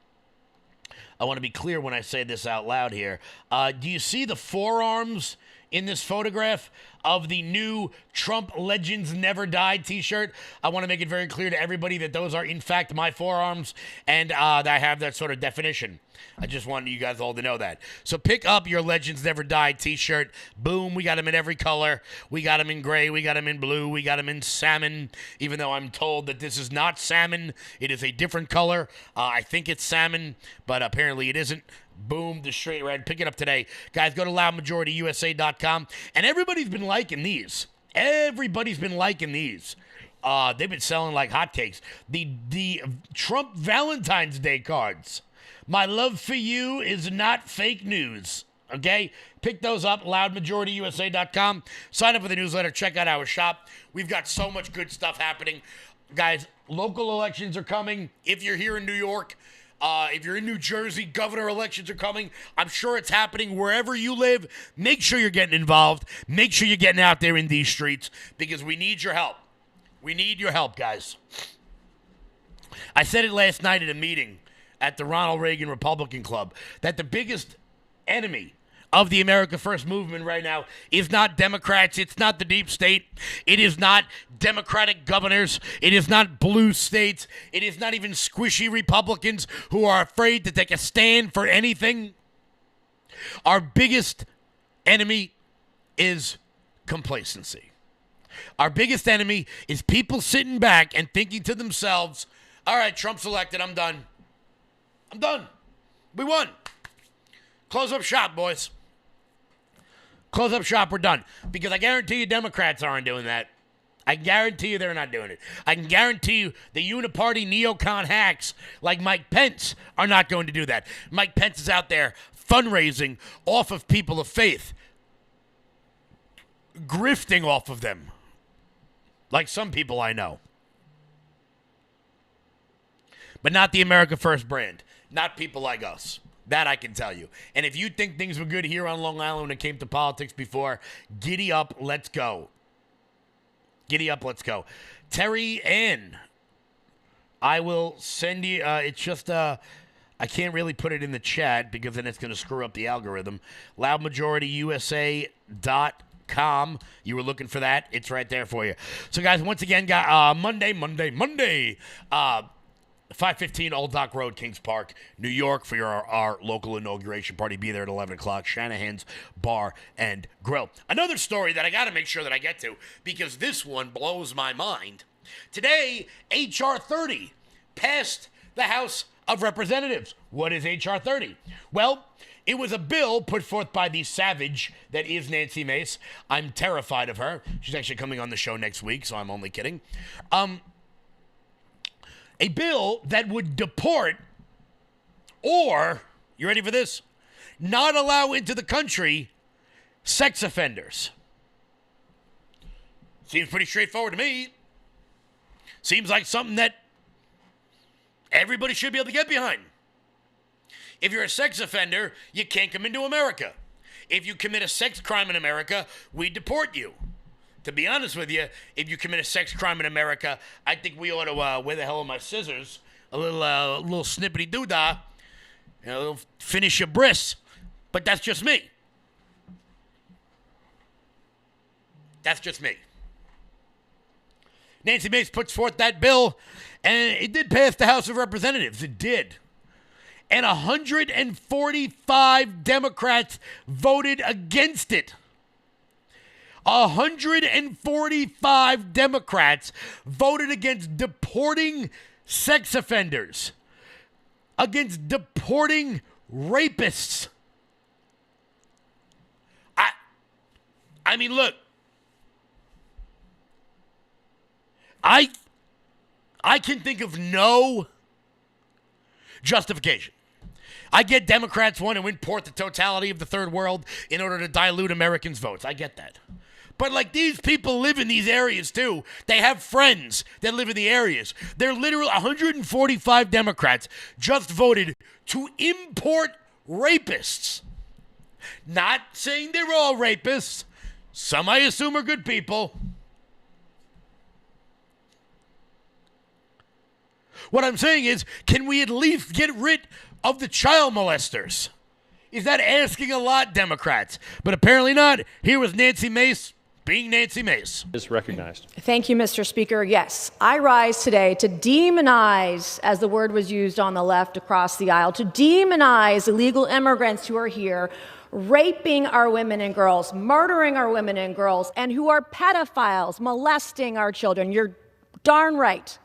I want to be clear when I say this out loud here. Do you see the forearms in this photograph of the new Trump Legends Never Die t-shirt? I want to make it very clear to everybody that those are, in fact, my forearms, and I have that sort of definition. I just wanted you guys all to know that. So pick up your Legends Never Die t-shirt. Boom, we got them in every color. We got them in gray. We got them in blue. We got them in salmon, even though I'm told that this is not salmon. It is a different color. I think it's salmon, but apparently it isn't. Boom, the straight red. Pick it up today. Guys, go to loudmajorityusa.com. And everybody's been liking these. Everybody's been liking these. They've been selling like hotcakes. The Trump Valentine's Day cards. My love for you is not fake news. Okay? Pick those up, loudmajorityusa.com. Sign up for the newsletter. Check out our shop. We've got so much good stuff happening. Guys, local elections are coming. If you're here in New York, if you're in New Jersey, governor elections are coming. I'm sure it's happening wherever you live. Make sure you're getting involved. Make sure you're getting out there in these streets because we need your help. We need your help, guys. I said it last night at a meeting at the Ronald Reagan Republican Club that the biggest enemy of the America First movement right now is not Democrats. It's not the deep state. It is not Democratic governors. It is not blue states. It is not even squishy Republicans who are afraid to take a stand for anything. Our biggest enemy is complacency. Our biggest enemy is people sitting back and thinking to themselves, all right, Trump's elected. I'm done. I'm done. We won. Close up shop, boys. Close up shop, we're done. Because I guarantee you Democrats aren't doing that. I guarantee you they're not doing it. I can guarantee you the uniparty neocon hacks like Mike Pence are not going to do that. Mike Pence is out there fundraising off of people of faith. Grifting off of them. Like some people I know. But not the America First brand. Not people like us. That I can tell you. And if you think things were good here on Long Island when it came to politics before, giddy up, let's go. Giddy up, let's go. Terry Ann, I will send you, it's just, I can't really put it in the chat because then it's going to screw up the algorithm. LoudMajorityUSA.com. You were looking for that. It's right there for you. So, guys, once again, Monday. 515 Old Dock Road, Kings Park, New York, for our local inauguration party. Be there at 11 o'clock. Shanahan's Bar and Grill. Another story that I got to make sure that I get to because this one blows my mind. Today, H.R. 30 passed the House of Representatives. What is H.R. 30? Well, it was a bill put forth by the savage that is Nancy Mace. I'm terrified of her. She's actually coming on the show next week, so I'm only kidding. A bill that would deport or, you ready for this? Not allow into the country sex offenders. Seems pretty straightforward to me. Seems like something that everybody should be able to get behind. If you're a sex offender, you can't come into America. If you commit a sex crime in America, we deport you. To be honest with you, if you commit a sex crime in America, I think we ought to, where the hell are my scissors? A little snippety doodah, finish your bris. But that's just me. That's just me. Nancy Mace puts forth that bill, and it did pass the House of Representatives. It did. And 145 Democrats voted against it. 145 Democrats voted against deporting sex offenders, against deporting rapists. I mean, look. I can think of no justification. I get Democrats want to import the totality of the third world in order to dilute Americans' votes. I get that. But like these people live in these areas too. They have friends that live in the areas. They're literally 145 Democrats just voted to import rapists. Not saying they're all rapists. Some I assume are good people. What I'm saying is, can we at least get rid of the child molesters? Is that asking a lot, Democrats? But apparently not. Here was Nancy Mace being Nancy Mace. Is recognized. Thank you, Mr. Speaker. Yes, I rise today to demonize, as the word was used on the left across the aisle, to demonize illegal immigrants who are here, raping our women and girls, murdering our women and girls, and who are pedophiles, molesting our children. You're darn right.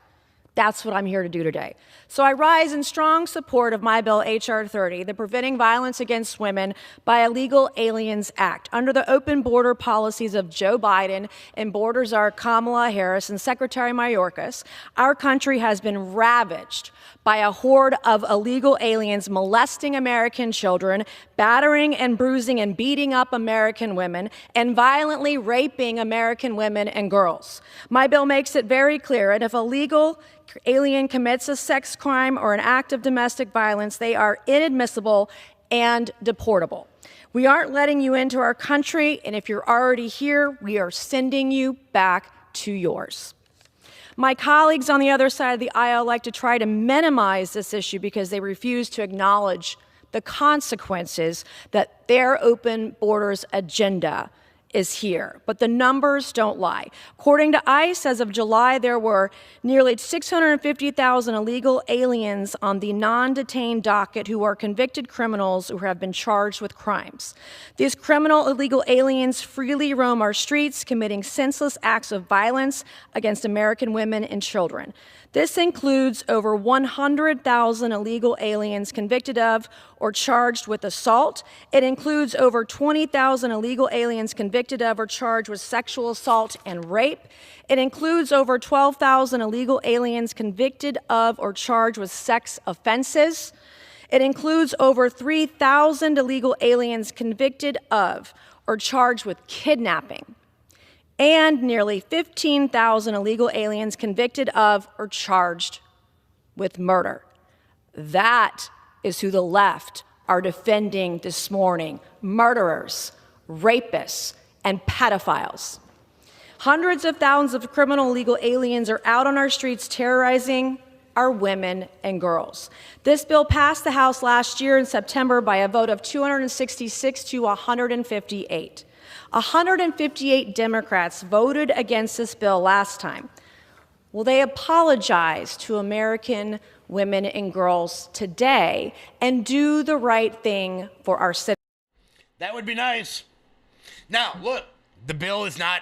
That's what I'm here to do today. So I rise in strong support of my bill, H.R. 30, the Preventing Violence Against Women by Illegal Aliens Act. Under the open border policies of Joe Biden and border czar Kamala Harris and Secretary Mayorkas, our country has been ravaged by a horde of illegal aliens molesting American children, battering and bruising and beating up American women, and violently raping American women and girls. My bill makes it very clear, and if a legal alien commits a sex crime or an act of domestic violence, they are inadmissible and deportable. We aren't letting you into our country, and if you're already here, we are sending you back to yours. My colleagues on the other side of the aisle like to try to minimize this issue because they refuse to acknowledge the consequences that their open borders agenda is here. But the numbers don't lie. According to ICE, as of July, there were nearly 650,000 illegal aliens on the non-detained docket who are convicted criminals who have been charged with crimes. These criminal illegal aliens freely roam our streets, committing senseless acts of violence against American women and children. This includes over 100,000 illegal aliens convicted of or charged with assault. It includes over 20,000 illegal aliens convicted of or charged with sexual assault and rape. It includes over 12,000 illegal aliens convicted of or charged with sex offenses. It includes over 3,000 illegal aliens convicted of or charged with kidnapping, and nearly 15,000 illegal aliens convicted of or charged with murder. That is who the left are defending this morning: murderers, rapists, and pedophiles. Hundreds of thousands of criminal illegal aliens are out on our streets terrorizing our women and girls. This bill passed the House last year in September by a vote of 266 to 158. 158 Democrats voted against this bill last time. Will they apologize to American women and girls today and do the right thing for our citizens? That would be nice. Now, look, the bill is not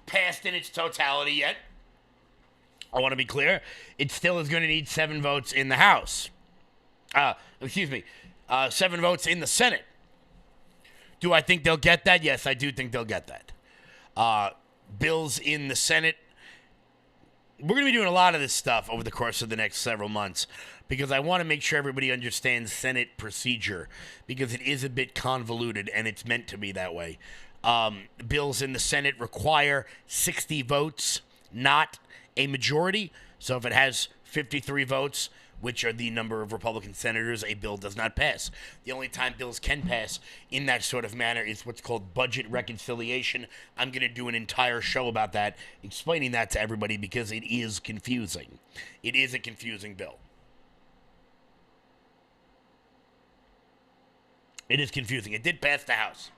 passed in its totality yet. I want to be clear. It still is going to need 7 votes in the House. 7 votes in the Senate. Do I think they'll get that? Yes, I do think they'll get that. Bills in the Senate. We're going to be doing a lot of this stuff over the course of the next several months because I want to make sure everybody understands Senate procedure because it is a bit convoluted and it's meant to be that way. Bills in the Senate require 60 votes, not a majority. So if it has 53 votes, which are the number of Republican senators, a bill does not pass. The only time bills can pass in that sort of manner is what's called budget reconciliation. I'm going to do an entire show about that, explaining that to everybody because it is confusing. It is a confusing bill. It is confusing. It did pass the House.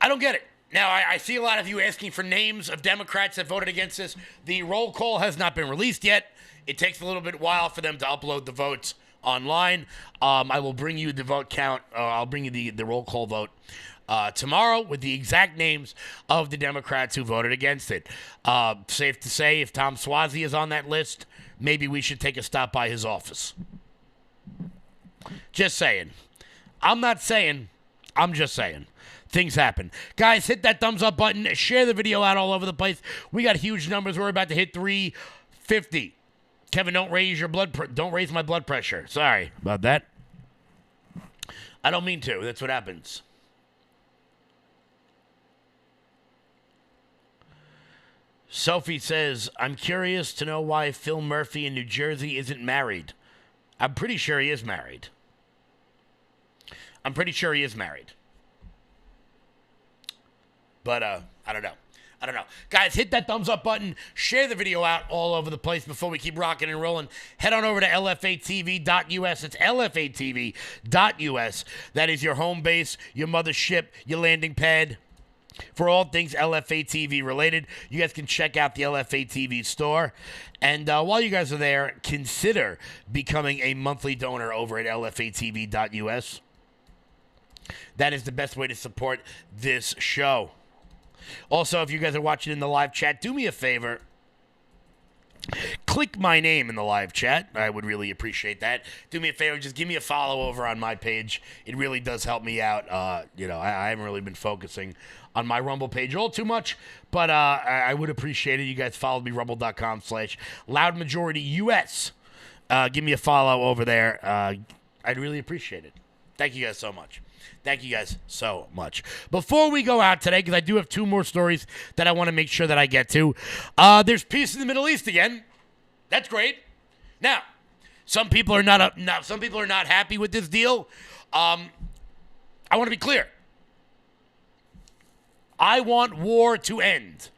I don't get it. Now, I see a lot of you asking for names of Democrats that voted against this. The roll call has not been released yet. It takes a little bit while for them to upload the votes online. I will bring you the vote count. I'll bring you the roll call vote tomorrow with the exact names of the Democrats who voted against it. Safe to say, if Tom Suozzi is on that list, maybe we should take a stop by his office. Just saying. I'm not saying. I'm just saying. things happen. Guys, hit that thumbs up button. Share the video out all over the place. We got huge numbers. We're about to hit 350. Kevin, don't raise my blood pressure. Sorry about that. I don't mean to. That's what happens. Sophie says, I'm curious to know why Phil Murphy in New Jersey isn't married. I'm pretty sure he is married. But, I don't know. Guys, hit that thumbs up button. Share the video out all over the place before we keep rocking and rolling. Head on over to lfatv.us. It's lfatv.us. That is your home base, your mothership, your landing pad for all things LFA TV related. You guys can check out the LFA TV store. And while you guys are there, consider becoming a monthly donor over at lfatv.us. That is the best way to support this show. Also, if you guys are watching in the live chat, do me a favor. Click my name in the live chat. I would really appreciate that. Do me a favor, just give me a follow over on my page. It really does help me out. I haven't really been focusing on my Rumble page all too much, but I would appreciate it. You guys follow me, rumble.com/loudmajorityus. Give me a follow over there. I'd really appreciate it. Thank you guys so much. Before we go out today, because I do have 2 more stories that I want to make sure that I get to, there's peace in the Middle East again. That's great. Now, some people are not happy with this deal. I want to be clear. I want war to end.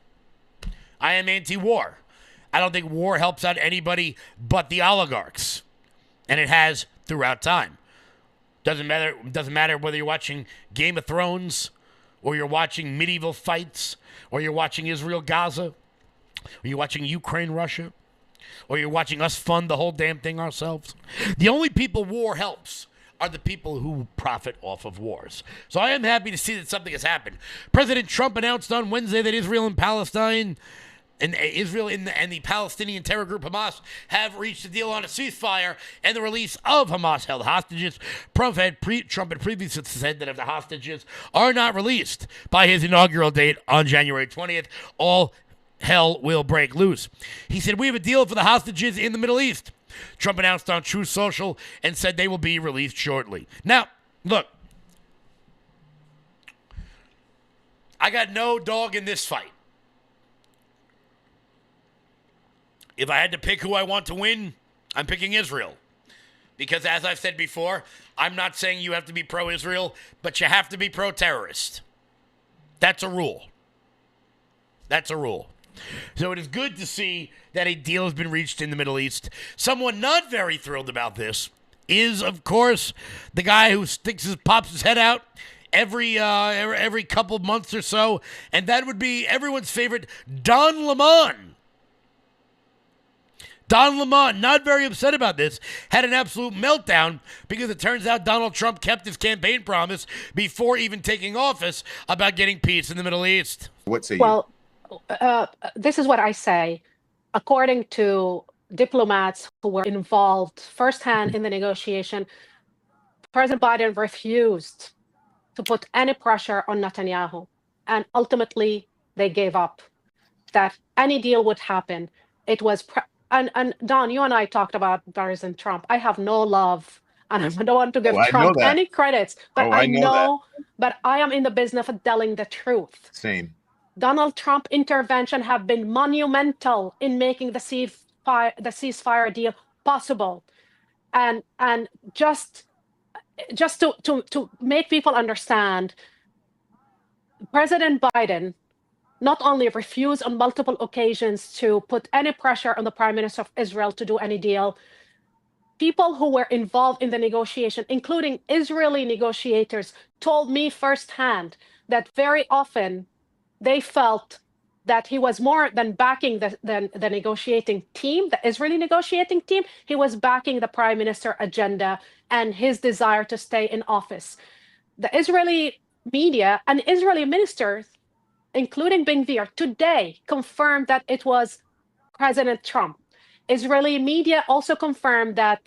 I am anti-war. I don't think war helps out anybody but the oligarchs, and it has throughout time. Doesn't matter whether you're watching Game of Thrones, or you're watching medieval fights, or you're watching Israel-Gaza, or you're watching Ukraine-Russia, or you're watching us fund the whole damn thing ourselves. The only people war helps are the people who profit off of wars. So I am happy to see that something has happened. President Trump announced on Wednesday that Israel and Palestine and the Palestinian terror group Hamas have reached a deal on a ceasefire and the release of Hamas-held hostages. Trump had previously said that if the hostages are not released by his inaugural date on January 20th, all hell will break loose. He said, we have a deal for the hostages in the Middle East. Trump announced on Truth Social and said they will be released shortly. Now, look, I got no dog in this fight. If I had to pick who I want to win, I'm picking Israel. Because as I've said before, I'm not saying you have to be pro-Israel, but you have to be pro-terrorist. That's a rule. So it is good to see that a deal has been reached in the Middle East. Someone not very thrilled about this is, of course, the guy who pops his head out every couple of months or so, and that would be everyone's favorite Don Lemon. Don Lemon, not very upset about this, had an absolute meltdown because it turns out Donald Trump kept his campaign promise before even taking office about getting peace in the Middle East. What say you? Well, this is what I say. According to diplomats who were involved firsthand in the negotiation, President Biden refused to put any pressure on Netanyahu. And ultimately, they gave up that any deal would happen. It was... And Don, you and I talked about President Trump. I have no love, and I don't want to give Trump any credits, but I know but I am in the business of telling the truth. Same. Donald Trump intervention have been monumental in making the ceasefire deal possible, and just to make people understand, President Biden not only refused on multiple occasions to put any pressure on the Prime Minister of Israel to do any deal, people who were involved in the negotiation, including Israeli negotiators, told me firsthand that very often they felt that he was more than backing the negotiating team, the Israeli negotiating team, he was backing the Prime Minister agenda and his desire to stay in office. The Israeli media and Israeli ministers, including Ben-Gvir, today confirmed that it was President Trump. Israeli media also confirmed that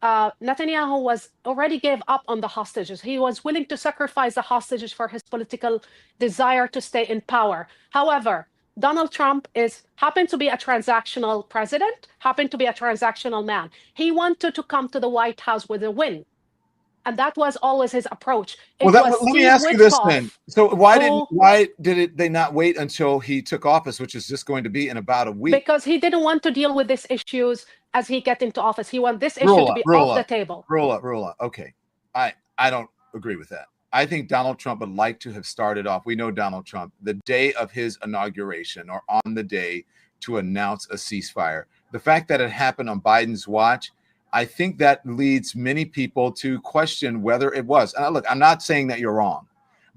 Netanyahu was already gave up on the hostages. He was willing to sacrifice the hostages for his political desire to stay in power. However, Donald Trump happened to be a transactional president, happened to be a transactional man. He wanted to come to the White House with a win. And that was always his approach. Let me ask you this then. So why did they not wait until he took office, which is just going to be in about a week? Because he didn't want to deal with these issues as he get into office. He want this issue to be off the table. Rula. Okay. I don't agree with that. I think Donald Trump would like to have started off. We know Donald Trump, the day of his inauguration or on the day to announce a ceasefire. The fact that it happened on Biden's watch, I think that leads many people to question whether it was. And look, I'm not saying that you're wrong,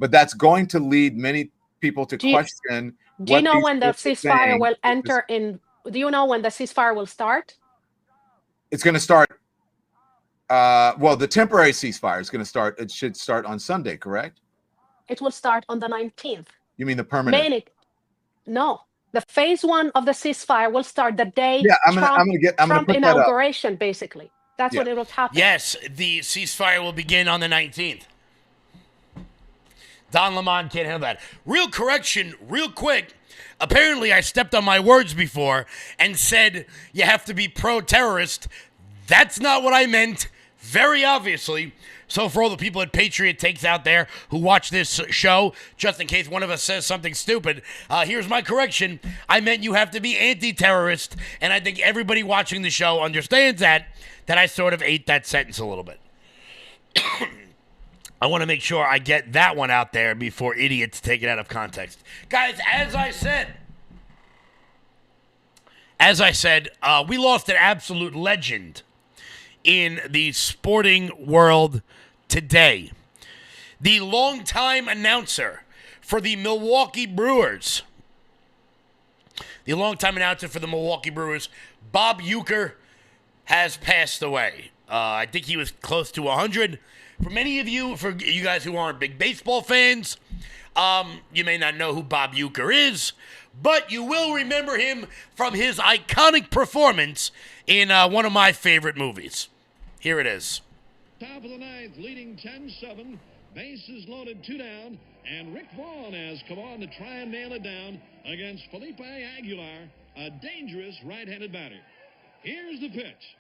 but that's going to lead many people to question. Do you know when the ceasefire will enter in? Do you know when the ceasefire will start? It's going to start. Well, the temporary ceasefire is going to start. It should start on Sunday, correct? It will start on the 19th. You mean the permanent? No. The phase 1 of the ceasefire will start the day Trump inauguration, basically. That's when it will happen. Yes, the ceasefire will begin on the 19th. Don Lemon can't handle that. Real correction, real quick. Apparently, I stepped on my words before and said you have to be pro-terrorist. That's not what I meant, very obviously. So for all the people at Patriot Takes out there who watch this show, just in case one of us says something stupid, here's my correction. I meant you have to be anti-terrorist, and I think everybody watching the show understands that I sort of ate that sentence a little bit. I want to make sure I get that one out there before idiots take it out of context. Guys, as I said, we lost an absolute legend in the sporting world today. The longtime announcer for the Milwaukee Brewers, Bob Uecker, has passed away. I think he was close to 100. For many of you, for you guys who aren't big baseball fans, you may not know who Bob Uecker is, but you will remember him from his iconic performance in one of my favorite movies. Here it is. Top of the ninth, leading 10-7. Bases loaded, 2 down. And Rick Vaughn has come on to try and nail it down against Felipe Aguilar, a dangerous right-handed batter. Here's the pitch.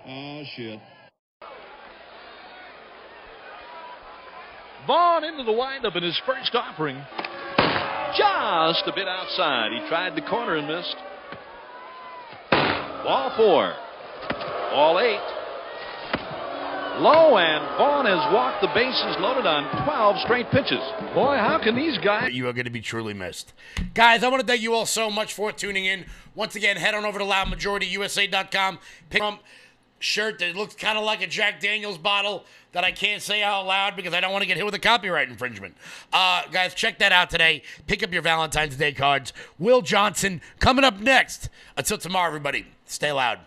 Oh, shit. Vaughn into the windup in his first offering. Just a bit outside. He tried the corner and missed. Ball 4. Ball 8. Low, and Vaughn has walked the bases loaded on 12 straight pitches. Boy, how can these guys... You are going to be truly missed. Guys, I want to thank you all so much for tuning in. Once again, head on over to loudmajorityusa.com. Pick up a shirt that looks kind of like a Jack Daniels bottle that I can't say out loud because I don't want to get hit with a copyright infringement. Guys, check that out today. Pick up your Valentine's Day cards. Will Johnson coming up next. Until tomorrow, everybody, stay loud.